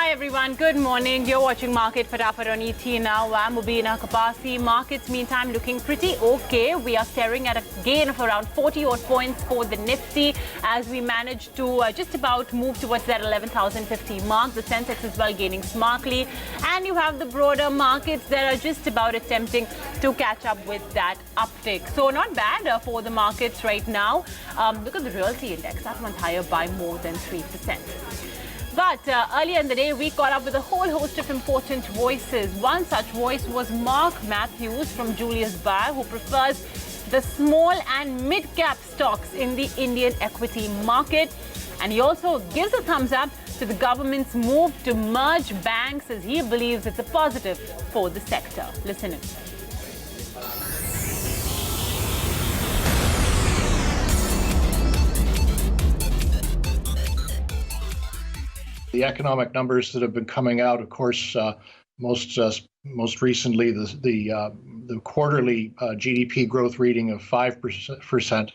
Hi everyone, good morning. You're watching Market Fatafat on ET now. I'm Mubina Kapasi. Markets meantime looking pretty okay. We are staring at a gain of around 40 odd points for the Nifty as we manage to just about move towards that 11,050 mark. The Sensex as well gaining smartly. And you have the broader markets that are just about attempting to catch up with that uptick. So not bad for the markets right now. Look at the realty index. That one's higher by more than 3%. But earlier in the day, we caught up with a whole host of important voices. One such voice was Mark Matthews from Julius Baer, who prefers the small and mid-cap stocks in the Indian equity market. And he also gives a thumbs up to the government's move to merge banks, as he believes it's a positive for the sector. Listen in. The economic numbers that have been coming out, of course, most recently the quarterly GDP growth reading of 5%,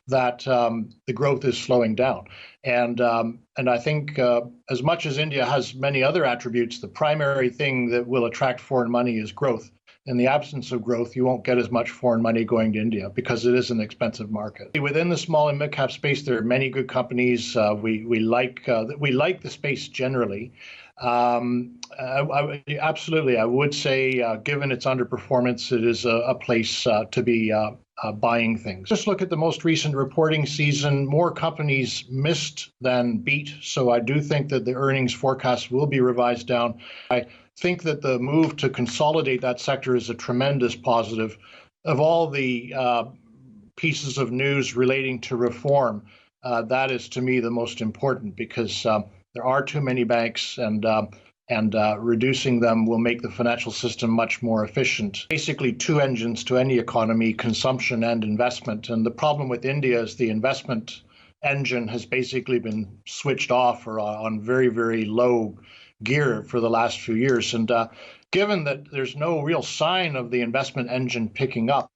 that the growth is slowing down, and I think as much as India has many other attributes, the primary thing that will attract foreign money is growth. In the absence of growth, you won't get as much foreign money going to India because it is an expensive market. Within the small and mid-cap space, there are many good companies. We like the space generally. Absolutely, I would say, given its underperformance, it is a place to be buying things. Just look at the most recent reporting season. More companies missed than beat, so I do think that the earnings forecast will be revised down. I think that the move to consolidate that sector is a tremendous positive. Of all the pieces of news relating to reform, that is to me the most important, because there are too many banks, and reducing them will make the financial system much more efficient. Basically, two engines to any economy: consumption and investment. And the problem with India is the investment engine has basically been switched off or on very, very low gear for the last few years. And given that there's no real sign of the investment engine picking up.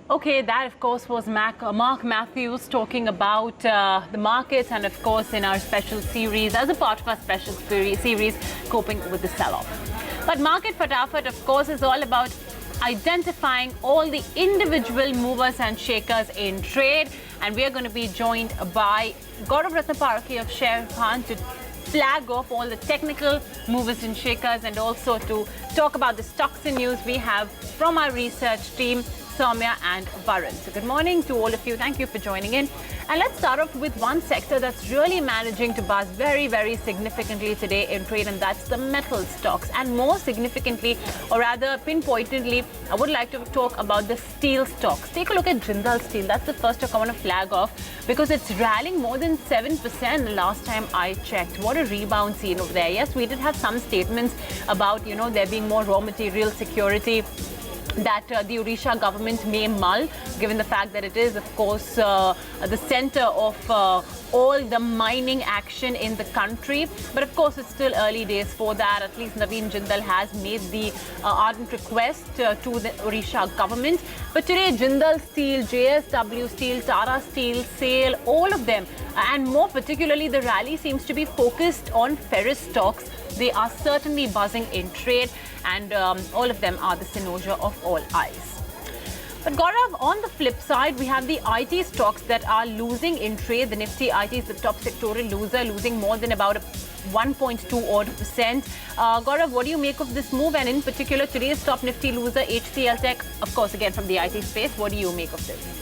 Okay, that of course was Mark Matthews talking about the markets, and of course in our special series, as a part of our special series, coping with the sell-off. But Market Fatafat, of course, is all about identifying all the individual movers and shakers in trade, and we are going to be joined by Gaurav Ratnaparke of Sharekhan to flag off all the technical movers and shakers, and also to talk about the stocks and news we have from our research team, Soumya and Varun. So good morning to all of you. Thank you for joining in. And let's start off with one sector that's really managing to buzz very, very significantly today in trade, and that's the metal stocks. And more significantly, or rather pinpointedly, I would like to talk about the steel stocks. Take a look at Jindal Steel. That's the first I want to flag off, because it's rallying more than 7% the last time I checked. What a rebound seen over there. Yes, we did have some statements about, there being more raw material security that the Odisha government may mull, given the fact that it is, of course, the center of all the mining action in the country. But of course, it's still early days for that. At least Naveen Jindal has made the ardent request to the Odisha government. But today, Jindal Steel, JSW Steel, Tata Steel, SAIL, all of them, and more particularly, the rally seems to be focused on ferrous stocks. They are certainly buzzing in trade, and all of them are the cynosure of all eyes. But Gaurav, on the flip side, we have the IT stocks that are losing in trade. The Nifty IT is the top sectoral loser, losing more than about 1.2 odd %. Gaurav, what do you make of this move? And in particular, today's top Nifty loser, HCL Tech, of course, again from the IT space. What do you make of this?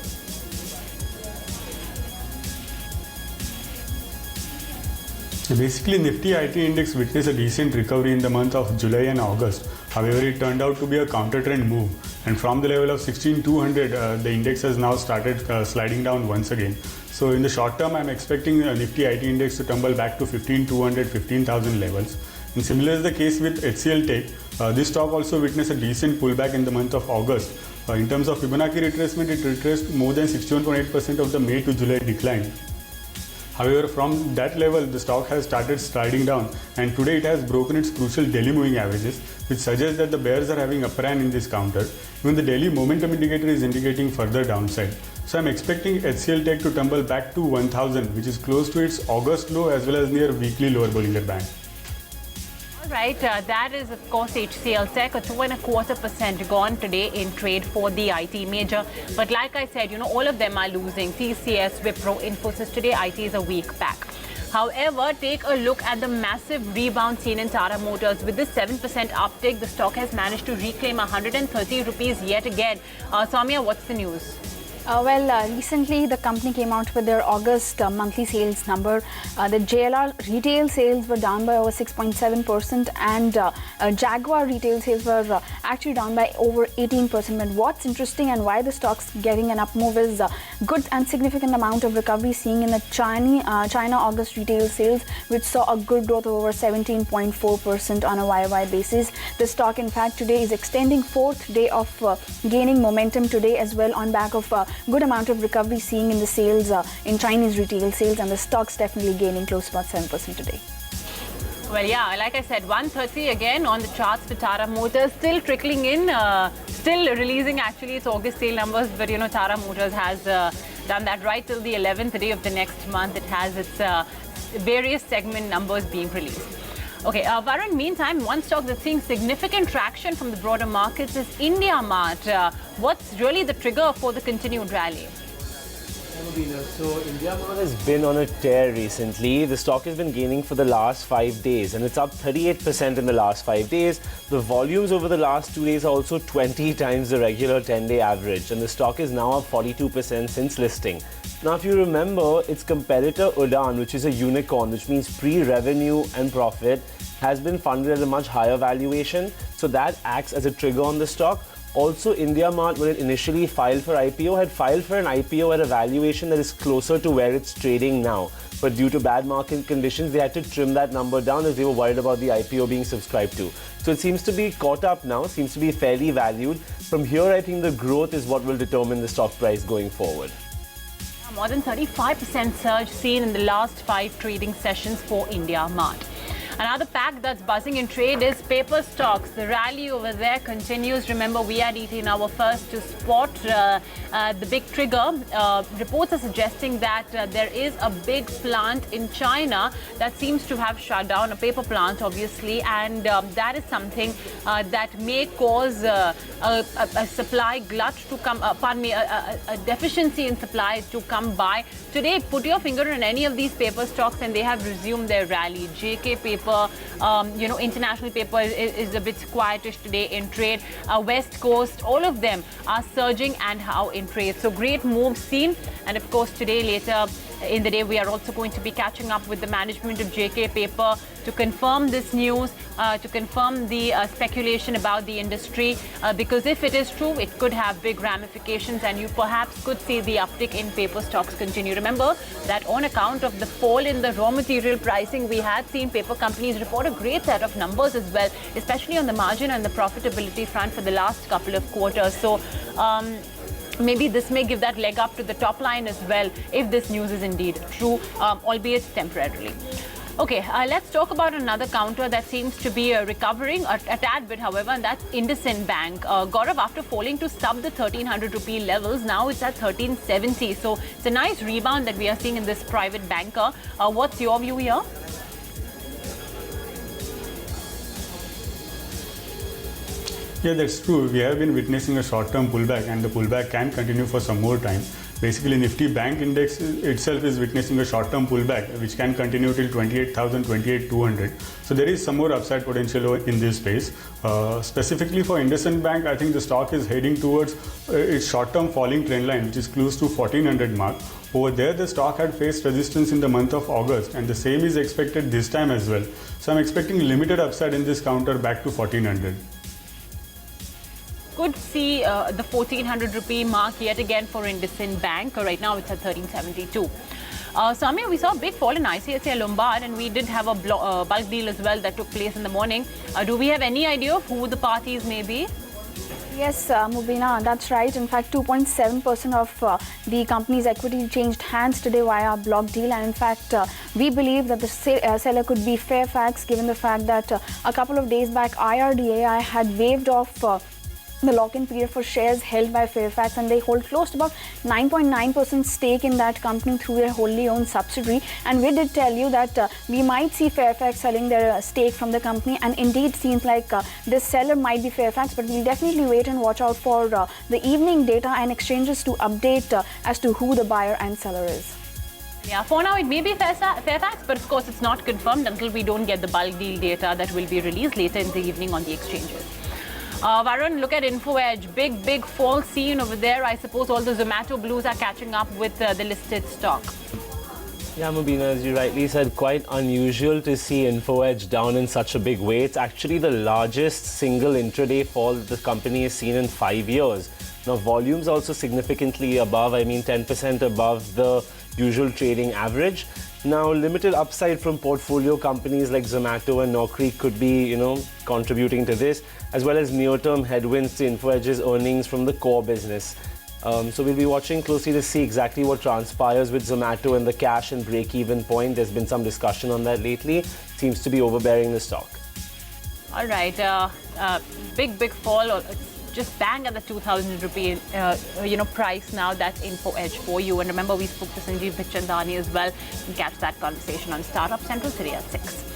Basically, Nifty IT index witnessed a decent recovery in the month of July and August. However, it turned out to be a counter-trend move, and from the level of 16,200, the index has now started sliding down once again. So in the short term, I'm expecting Nifty IT index to tumble back to 15,200, 15,000 levels. And similar is the case with HCL Tech. This stock also witnessed a decent pullback in the month of August. In terms of Fibonacci retracement, it retraced more than 61.8% of the May to July decline. However, from that level, the stock has started sliding down, and today it has broken its crucial daily moving averages, which suggests that the bears are having upper hand in this counter. Even the daily momentum indicator is indicating further downside. So I'm expecting HCL Tech to tumble back to 1000, which is close to its August low as well as near weekly lower Bollinger Band. All right, that is of course HCL Tech, a 2.25% gone today in trade for the IT major. But like I said, all of them are losing. TCS, Wipro, Infosys today, IT is a week back. However, take a look at the massive rebound seen in Tata Motors. With this 7% uptick, the stock has managed to reclaim 130 rupees yet again. Soumya, what's the news? Recently the company came out with their August monthly sales number. The JLR retail sales were down by over 6.7% and Jaguar retail sales were actually down by over 18%. But what's interesting and why the stock's getting an up move is good and significant amount of recovery seen in the China August retail sales, which saw a good growth of over 17.4% on a YOY basis. The stock in fact today is extending fourth day of gaining momentum today as well on back of good amount of recovery seeing in the sales in Chinese retail sales, and the stock's definitely gaining close to about 7% today. Well, yeah, like I said, 130 again on the charts for Tata Motors, still trickling in, still releasing actually its August sale numbers, but Tata Motors has done that right till the 11th day of the next month. It has its various segment numbers being released. Okay, Varun, meantime, one stock that's seeing significant traction from the broader markets is IndiaMART. What's really the trigger for the continued rally? So IndiaMART has been on a tear recently. The stock has been gaining for the last 5 days and it's up 38% in the last 5 days. The volumes over the last 2 days are also 20 times the regular 10-day average, and the stock is now up 42% since listing. Now, if you remember, its competitor Udaan, which is a unicorn, which means pre-revenue and profit, has been funded at a much higher valuation. So that acts as a trigger on the stock. Also, IndiaMART, when it initially filed for IPO, had filed for an IPO at a valuation that is closer to where it's trading now. But due to bad market conditions, they had to trim that number down as they were worried about the IPO being subscribed to. So it seems to be caught up now, seems to be fairly valued. From here, I think the growth is what will determine the stock price going forward. More than 35% surge seen in the last 5 trading sessions for IndiaMART. Another pack that's buzzing in trade is paper stocks. The rally over there continues. Remember, we had eaten our first to spot the big trigger. Reports are suggesting that there is a big plant in China that seems to have shut down, a paper plant obviously, and that is something that may cause a supply glut to come, a deficiency in supply to come by. Today, put your finger on any of these paper stocks and they have resumed their rally. JK paper, international paper is a bit quietish today in trade. West Coast, all of them are surging and how in trade. So great moves seen. And of course, today, later in the day, we are also going to be catching up with the management of JK Paper to confirm this news, to confirm the speculation about the industry, because if it is true, it could have big ramifications and you perhaps could see the uptick in paper stocks continue. Remember that on account of the fall in the raw material pricing, we had seen paper companies report a great set of numbers as well, especially on the margin and the profitability front for the last couple of quarters. So maybe this may give that leg up to the top line as well if this news is indeed true, albeit temporarily. Okay, let's talk about another counter that seems to be recovering a tad bit, however, and that's IndusInd Bank. Gaurav, after falling to sub the 1300 rupee levels, now it's at 1370. So it's a nice rebound that we are seeing in this private banker. What's your view here? Yeah, that's true. We have been witnessing a short-term pullback and the pullback can continue for some more time. Basically, Nifty Bank Index itself is witnessing a short-term pullback which can continue till 28,000, 28,200. So there is some more upside potential in this space. Specifically for IndusInd Bank, I think the stock is heading towards its short-term falling trend line, which is close to 1400 mark. Over there, the stock had faced resistance in the month of August and the same is expected this time as well. So I'm expecting limited upside in this counter back to 1400. Could see the 1400 rupee mark yet again for IndusInd Bank. Right now it's at 1372. Soumya, we saw a big fall in ICICI Lombard and we did have a bulk deal as well that took place in the morning. Do we have any idea of who the parties may be? Yes, Mubina, that's right. In fact, 2.7% of the company's equity changed hands today via a block deal. And in fact, we believe that the seller could be Fairfax, given the fact that a couple of days back, IRDAI had waived off the lock-in period for shares held by Fairfax, and they hold close to about 9.9% stake in that company through their wholly owned subsidiary. And we did tell you that we might see Fairfax selling their stake from the company, and indeed seems like this seller might be Fairfax, but we'll definitely wait and watch out for the evening data and exchanges to update as to who the buyer and seller is. Yeah, for now it may be Fairfax, but of course it's not confirmed until we don't get the bulk deal data that will be released later in the evening on the exchanges. Varun, look at InfoEdge. Big fall seen over there. I suppose all the Zomato blues are catching up with the listed stock. Yeah, Mubina, as you rightly said, quite unusual to see InfoEdge down in such a big way. It's actually the largest single intraday fall the company has seen in 5 years. Now, volumes also significantly above, 10% above the usual trading average. Now, limited upside from portfolio companies like Zomato and Naukri could be, contributing to this, as well as near-term headwinds to InfoEdge's earnings from the core business. So we'll be watching closely to see exactly what transpires with Zomato and the cash and break-even point. There's been some discussion on that lately. Seems to be overbearing the stock. All right, big fall. Just bang at the 2,000 rupee, price now. That's InfoEdge for you. And remember, we spoke to Sanjeev Bichchandani as well. You can catch that conversation on Startup Central today at 6.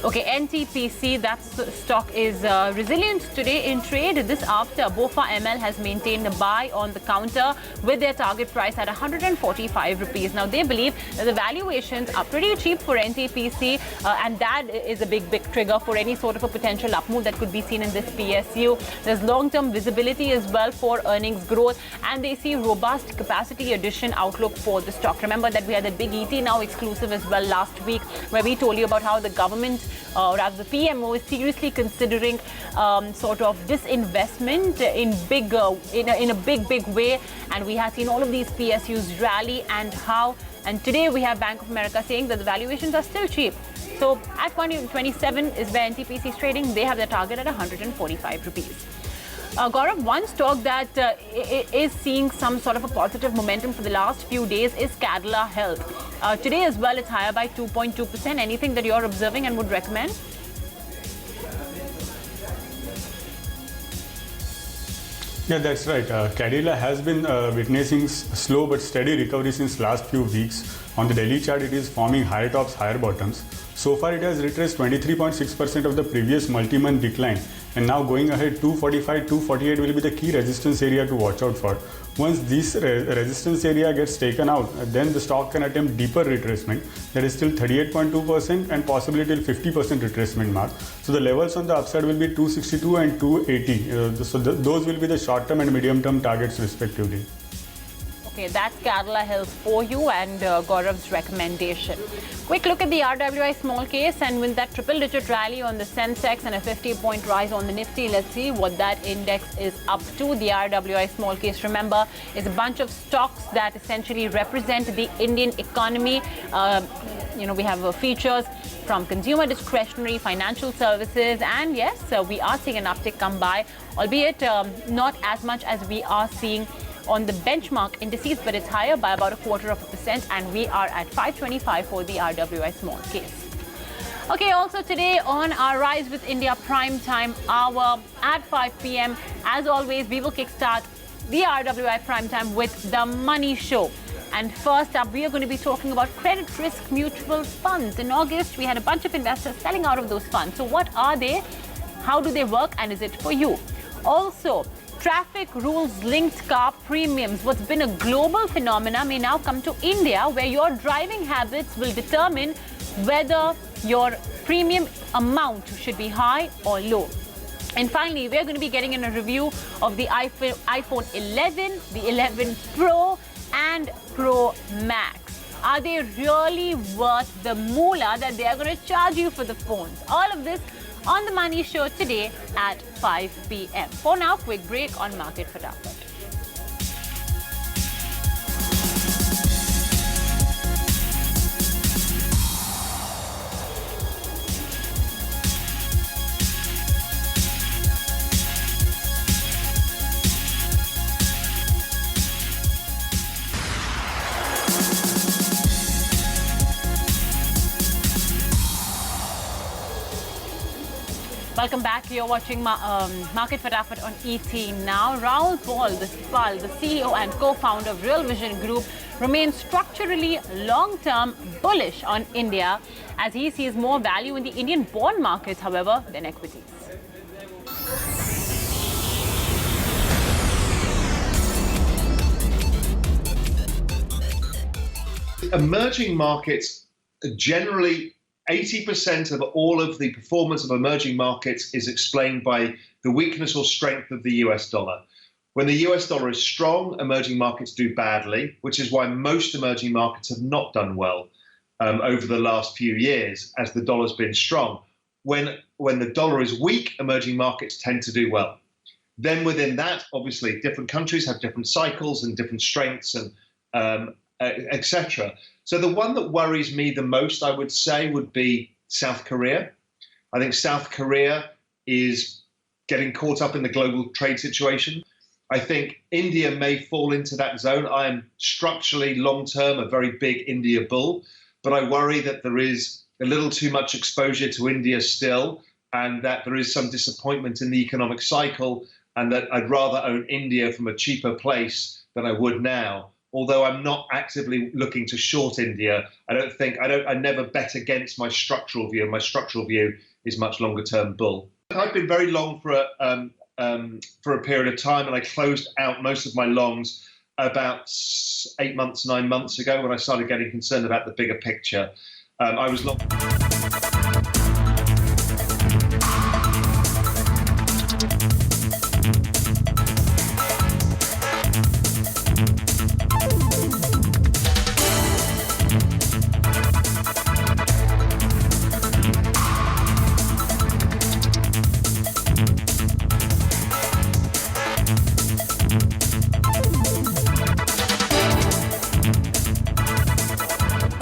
Okay, NTPC, that stock is resilient today in trade. This after BofA ML has maintained a buy on the counter with their target price at 145 rupees. Now, they believe that the valuations are pretty cheap for NTPC, and that is a big trigger for any sort of a potential up move that could be seen in this PSU. There's long-term visibility as well for earnings growth, and they see robust capacity addition outlook for the stock. Remember that we had the big ET Now exclusive as well last week, where we told you about how the government, or rather the PMO, is seriously considering sort of disinvestment in a big way, and we have seen all of these PSUs rally, and today we have Bank of America saying that the valuations are still cheap. So at 127 is where NTPC is trading. They have their target at 145 rupees. Gaurav, one stock that is seeing some sort of a positive momentum for the last few days is Cadila Health. Today as well, it's higher by 2.2%. Anything that you're observing and would recommend? Yeah, that's right. Cadila has been witnessing slow but steady recovery since last few weeks. On the daily chart, it is forming higher tops, higher bottoms. So far, it has retraced 23.6% of the previous multi-month decline, and now going ahead, 245, 248 will be the key resistance area to watch out for. Once this resistance area gets taken out, then the stock can attempt deeper retracement, that is still 38.2% and possibly till 50% retracement mark. So the levels on the upside will be 262 and 280. So those will be the short-term and medium-term targets respectively. Okay, that's Cadila Health for you and Gaurav's recommendation. Quick look at the RWI small case, and with that triple-digit rally on the Sensex and a 50-point rise on the Nifty, let's see what that index is up to. The RWI small case, remember, is a bunch of stocks that essentially represent the Indian economy. We have features from consumer discretionary, financial services, and yes, we are seeing an uptick come by, albeit not as much as we are seeing on the benchmark indices, but it's higher by about 0.25%, and we are at 525 for the RWI small case. Okay, also today on our Rise with India Prime Time hour at 5 p.m. as always, we will kickstart the RWI Prime Time with the Money Show. And first up, we are going to be talking about credit risk mutual funds. In August, we had a bunch of investors selling out of those funds. So what are they? How do they work? And is it for you? Also, traffic rules linked car premiums, what's been a global phenomena, may now come to India, where your driving habits will determine whether your premium amount should be high or low. And finally, we're going to be getting in a review of the iPhone 11, the 11 Pro and Pro Max. Are they really worth the moolah that they are going to charge you for the phones? All of this on the Money Show today at 5 p.m. For now, quick break on Market Fatafat. Welcome back. You're watching Market Fatafat on ET now. Raoul Paul, the CEO and co-founder of Real Vision Group, remains structurally long-term bullish on India as he sees more value in the Indian bond markets, however, than equities. Emerging markets, generally 80% of all of the performance of emerging markets is explained by the weakness or strength of the US dollar. When the US dollar is strong, emerging markets do badly, which is why most emerging markets have not done well over the last few years as the dollar's been strong. When the dollar is weak, emerging markets tend to do well. Then within that, obviously, different countries have different cycles and different strengths and etc. So the one that worries me the most, I would say, would be South Korea. I think South Korea is getting caught up in the global trade situation. I think India may fall into that zone. I am structurally, long-term, a very big India bull, but I worry that there is a little too much exposure to India still, and that there is some disappointment in the economic cycle, and that I'd rather own India from a cheaper place than I would now. Although I'm not actively looking to short India, I never bet against my structural view. My structural view is much longer term bull. I've been very long for a period of time, and I closed out most of my longs about 8 months, 9 months ago when I started getting concerned about the bigger picture. I was long.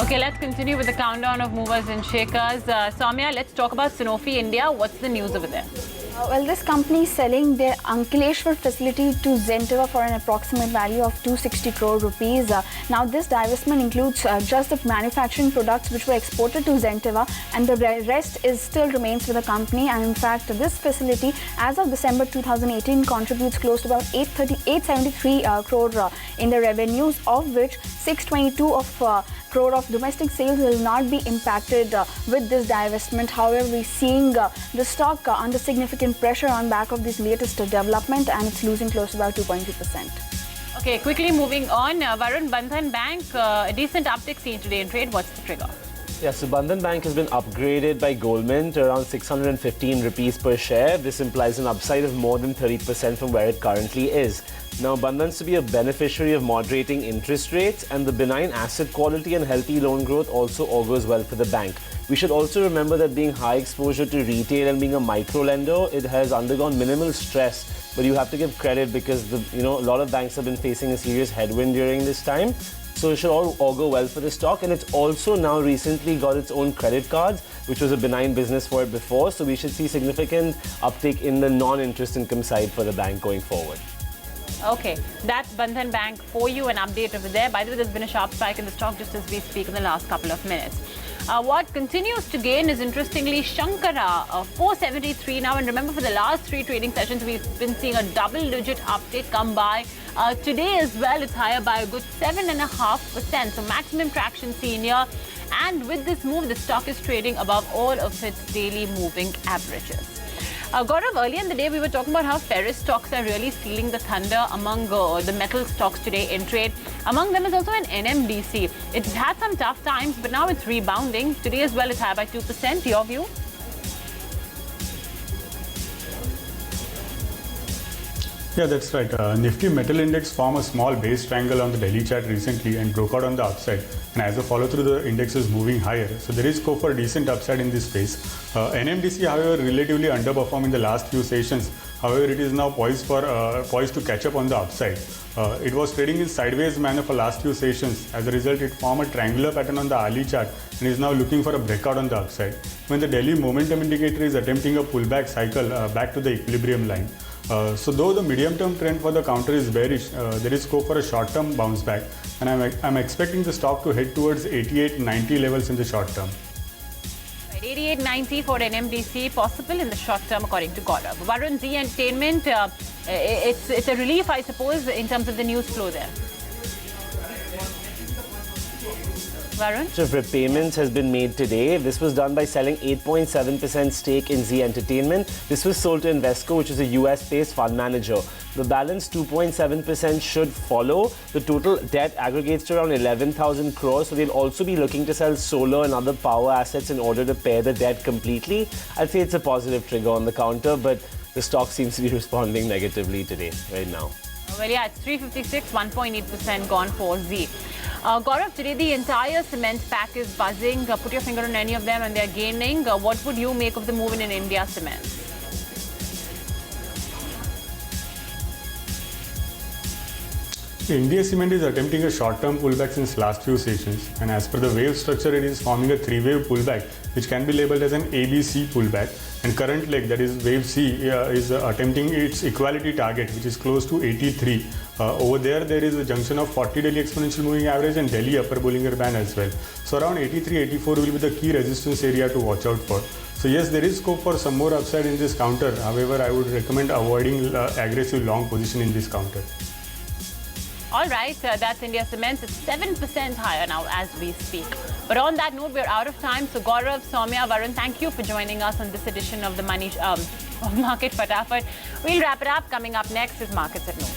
Okay, let's continue with the countdown of movers and shakers. Soumya, let's talk about Sanofi India. What's the news over there? Well, this company is selling their Ankleshwar facility to Zentiva for an approximate value of 260 crore rupees. Now, this divestment includes just the manufacturing products which were exported to Zentiva, and the rest still remains with the company. And in fact, this facility, as of December 2018, contributes close to about 873 crore in the revenues, of which 622 crore of domestic sales will not be impacted with this divestment. However, we're seeing the stock under significant pressure on back of this latest development, and it's losing close to about 2.2%. Okay, quickly moving on. Varun, Bandhan Bank, a decent uptick seen today in trade. What's the trigger? Yeah, so Bandhan Bank has been upgraded by Goldman to around 615 rupees per share. This implies an upside of more than 30% from where it currently is. Now, Bandhan's to be a beneficiary of moderating interest rates, and the benign asset quality and healthy loan growth also augurs well for the bank. We should also remember that being high exposure to retail and being a micro lender, it has undergone minimal stress. But you have to give credit because a lot of banks have been facing a serious headwind during this time. So it should all augur well for the stock, and it's also now recently got its own credit cards, which was a benign business for it before. So we should see significant uptick in the non-interest income side for the bank going forward. Okay, that's Bandhan Bank for you, an update over there. By the way, there's been a sharp spike in the stock just as we speak in the last couple of minutes. What continues to gain is, interestingly, Shankara, 473 now. And remember, for the last 3 trading sessions, we've been seeing a double-digit uptick come by. Today as well, it's higher by a good 7.5%. So maximum traction seen here. And with this move, the stock is trading above all of its daily moving averages. Gaurav, earlier in the day, we were talking about how ferrous stocks are really stealing the thunder among the metal stocks today in trade. Among them is also an NMDC. It's had some tough times, but now it's rebounding. Today as well, it's higher by 2%. Your view? Yeah, that's right. Nifty Metal Index formed a small base triangle on the daily chart recently and broke out on the upside. And as a follow-through, the index is moving higher. So there is scope for a decent upside in this space. NMDC, however, relatively underperformed in the last few sessions. However, it is now poised to catch up on the upside. It was trading in sideways manner for last few sessions. As a result, it formed a triangular pattern on the hourly chart and is now looking for a breakout on the upside. When the daily momentum indicator is attempting a pullback cycle back to the equilibrium line. So though the medium-term trend for the counter is bearish, there is scope for a short-term bounce back, and I'm expecting the stock to head towards 88-90 levels in the short term. Right. At 88.90 for NMDC, possible in the short term, according to Gaurav. Varun, Z Entertainment, it's a relief, I suppose, in terms of the news flow there. Varun? Of repayments has been made today. This was done by selling 8.7% stake in Z Entertainment. This was sold to Invesco, which is a US-based fund manager. The balance 2.7% should follow. The total debt aggregates to around 11,000 crores. So they'll also be looking to sell solar and other power assets in order to pay the debt completely. I'd say it's a positive trigger on the counter, but the stock seems to be responding negatively today, right now. Well, yeah, it's 356, 1.8% gone for Z. Gaurav, today the entire cement pack is buzzing. Put your finger on any of them and they're gaining. What would you make of the move in India Cement? India Cement is attempting a short-term pullback since last few sessions, and as per the wave structure, it is forming a three-wave pullback, which can be labeled as an ABC pullback. And current leg, that is wave C, is attempting its equality target, which is close to 83. Over there is a junction of 40 daily exponential moving average and Delhi upper Bollinger Band as well. So around 83, 84 will be the key resistance area to watch out for. So yes, there is scope for some more upside in this counter. However, I would recommend avoiding aggressive long position in this counter. All right, that's India Cement. It's 7% higher now as we speak. But on that note, we're out of time. So Gaurav, Soumya, Varun, thank you for joining us on this edition of the Market Fatafat. We'll wrap it up. Coming up next is Markets at Noon.